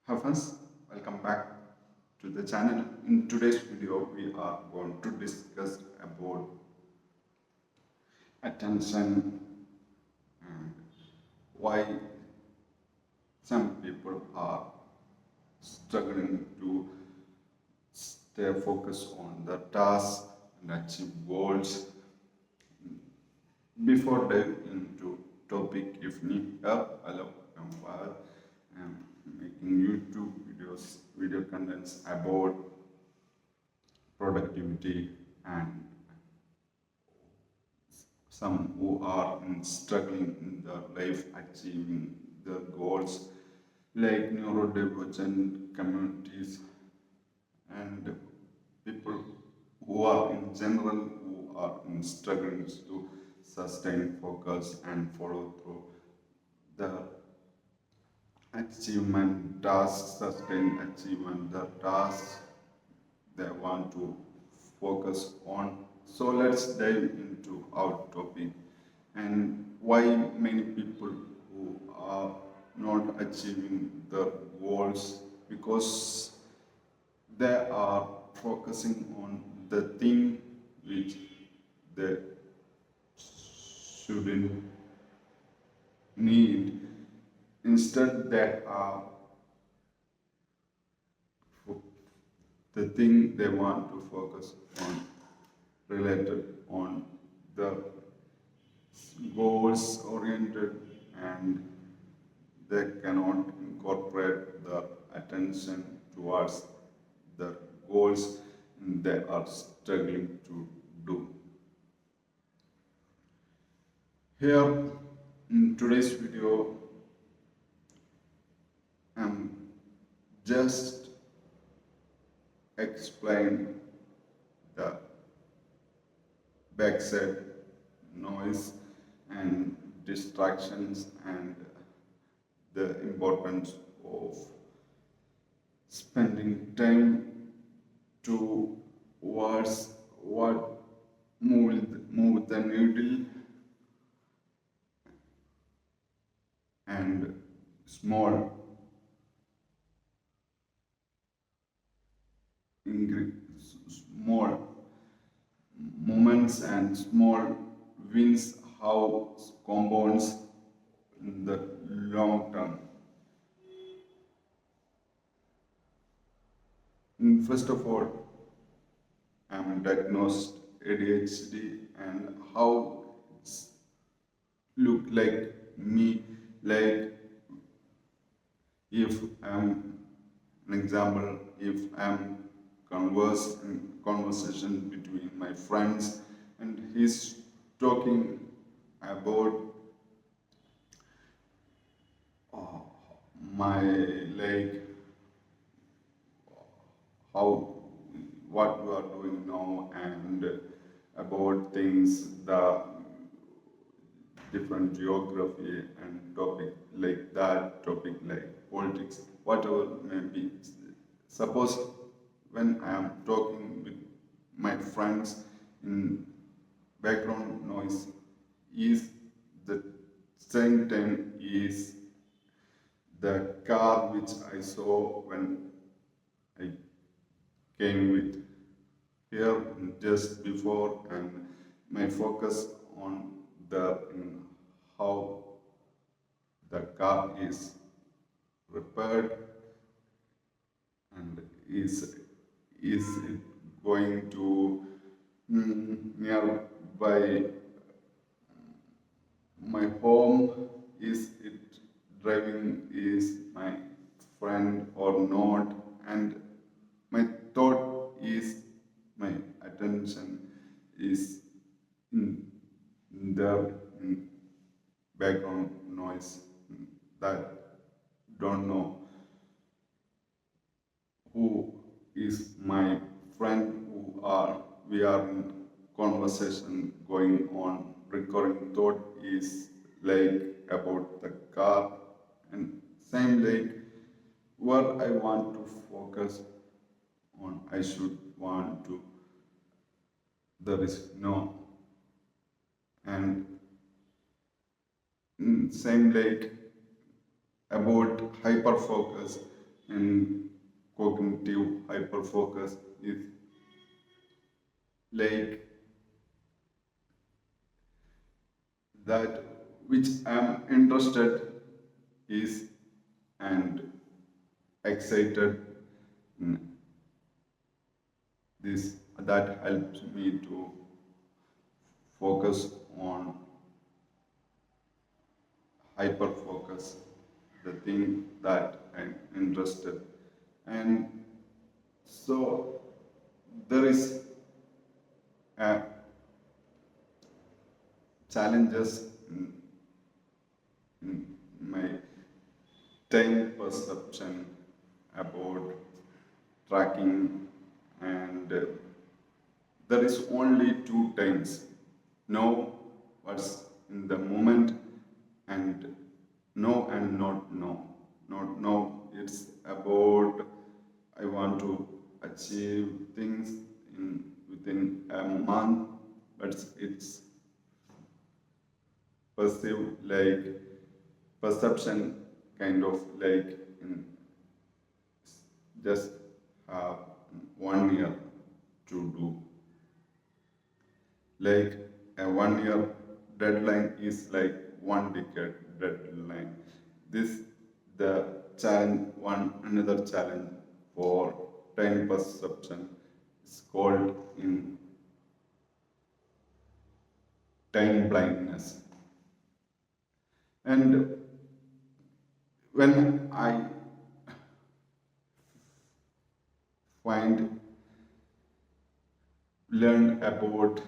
Hi friends, welcome back to the channel. In today's video, we are going to discuss about attention and why some people are struggling to stay focused on the task and achieve goals. Before diving into topic, if need help, hello, I'm Fahad. I'm making YouTube videos, video contents about productivity and some who are struggling in their life achieving their goals like neurodivergent communities and people who are in general who are struggling to sustain focus and follow through the achievement tasks, sustain achievement the tasks they want to focus on. So let's dive into our topic and why many people who are not achieving their goals because they are focusing on the thing which they shouldn't need. Instead, they are the thing they want to focus on related on the goals oriented and they cannot incorporate the attention towards the goals they are struggling to do. Here in today's video, I'm just explain the backside noise and distractions and the importance of spending time towards what move the needle and small small moments and small wins how compounds in the long term. First of all, I'm diagnosed ADHD and how it's look like me, like if I'm an example, if I'm conversation between my friends and he's talking about uh, my like how what we are doing now and about things the different geography and topic like that topic like politics whatever may be. Suppose when I am talking with my friends in background noise is the same time is the car which I saw when I came with here just before and my focus on the how the car is repaired and is it going to nearby my home, is it driving is my friend or not, and my thought is my attention is in the background noise that don't know who is my friend who are we are in conversation going on recurring thought is like about the car and same like what I want to focus on I should want to there is no and same like about hyper focus and cognitive hyperfocus is like that which I am interested is and excited in this that helps me to focus on hyper focus the thing that I'm interested and so there is a challenges in my time perception about tracking and there is only two times know what's in the moment and know and not know not know it's about I want to achieve things in within a month but it's perceived like perception kind of like in just have 1 year to do like a 1 year deadline is like 1 decade deadline this the challenge one another challenge for time perception is called in time blindness and when I find learned about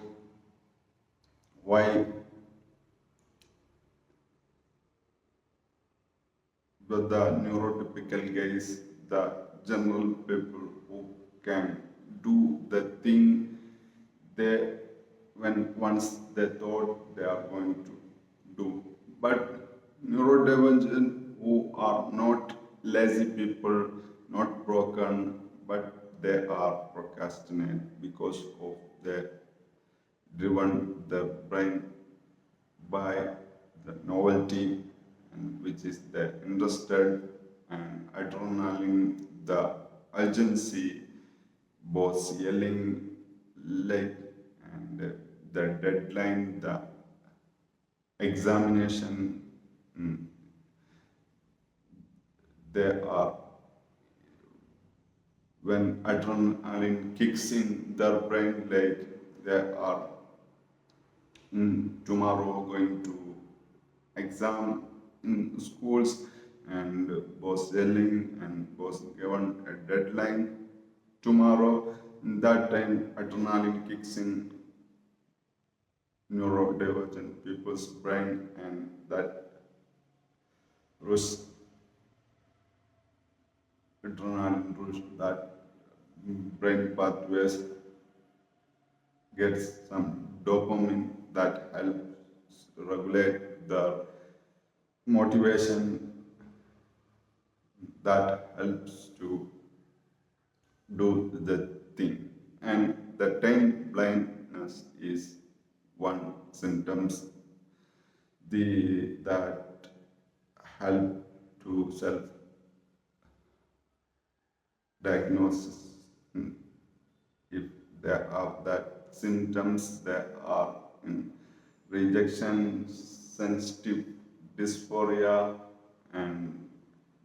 why the neurotypical guys, the general people who can do the thing they when once they thought they are going to do. But neurodivergent who are not lazy people, not broken, but they are procrastinate because of their driven their brain by the novelty and which is the interested and adrenaline, the urgency, both yelling like and the deadline, the examination, mm, they are when adrenaline kicks in their brain like they are tomorrow going to exam in schools and was yelling and was given a deadline tomorrow. In that time, adrenaline kicks in neurodivergent people's brain and that rush, adrenaline rush, that brain pathways gets some dopamine that helps regulate the motivation that helps to do the thing and the time blindness is one symptoms that help to self diagnosis if there are that symptoms that are in rejection sensitive dysphoria and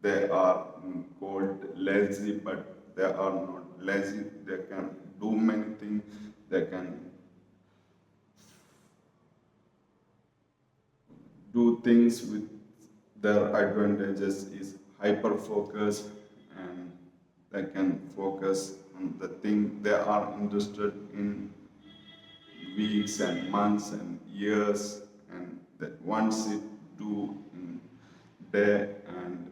they are called lazy but they are not lazy they can do many things they can do things with their advantages is hyper focus and they can focus on the thing they are interested in weeks and months and years and that once it do in day and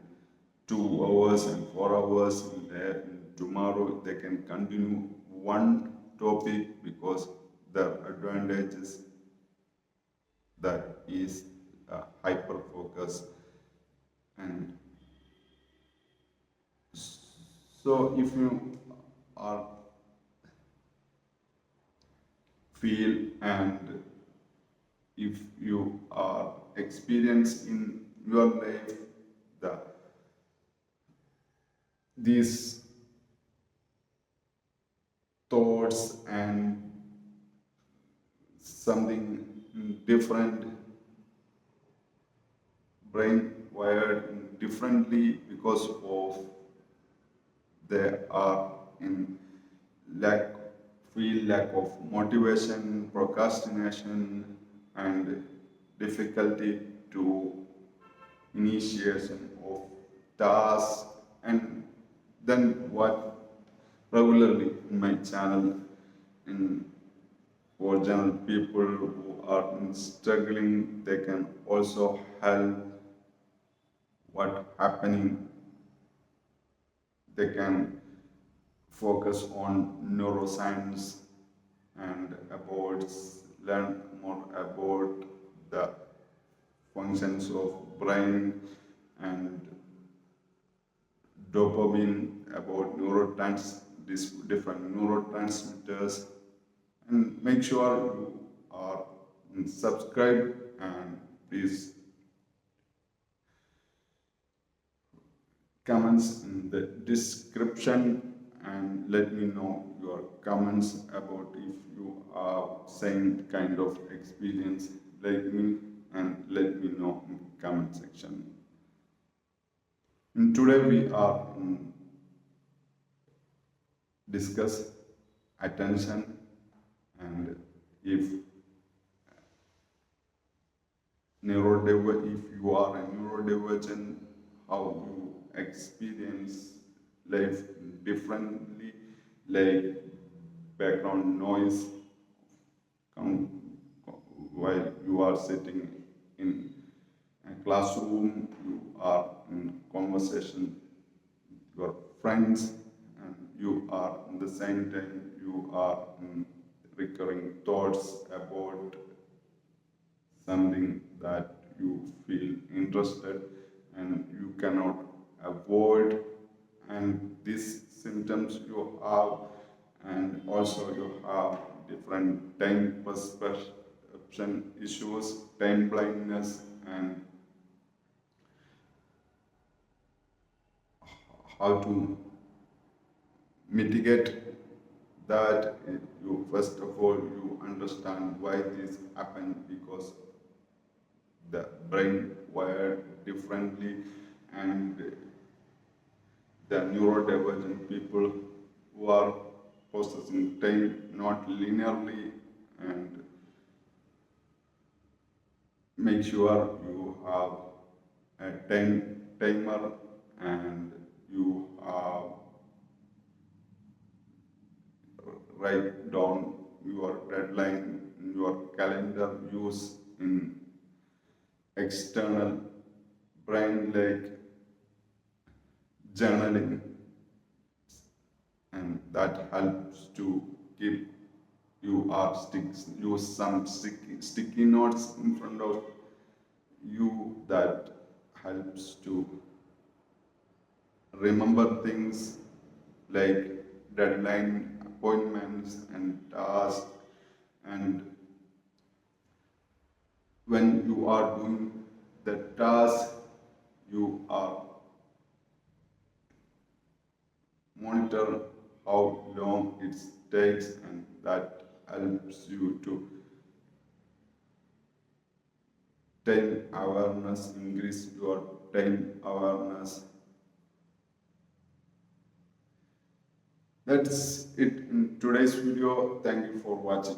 2 hours and 4 hours in there and tomorrow they can continue one topic because the advantages that is hyper focus and so if you are feel and if you are experienced in your life the these thoughts and something different, brain wired differently because of they are in lack feel lack of motivation, procrastination, and difficulty to initiation of tasks. And then what regularly in my channel in for general people who are struggling, they can also help what happening. They can focus on neuroscience and about learn more about the functions of brain and dopamine, about these different neurotransmitters, and make sure you are subscribed, and please comments in the description and let me know your comments about if you are same kind of experience like me, and let me know in comment section. And today we are discuss attention, and if if you are a neurodivergent, how you experience life differently, like background noise while you are sitting in a classroom, you are in conversation with your friends, and you are in the same time you are in recurring thoughts about something that you feel interested and you cannot avoid, and these symptoms you have, and also you have different time perception issues, time blindness, and how to mitigate that. You first of all you understand why this happened, because the brain wired differently, and the neurodivergent people who are processing time not linearly, and make sure you have a timer, and you write down your deadline in your calendar, use in external brain like journaling, and that helps to keep you are use some sticky notes in front of you that helps to remember things like deadline, appointments, and tasks. And when you are doing the task, you are monitor how long it takes, and that helps you to time awareness, increase your time awareness. That's it in today's video. Thank you for watching.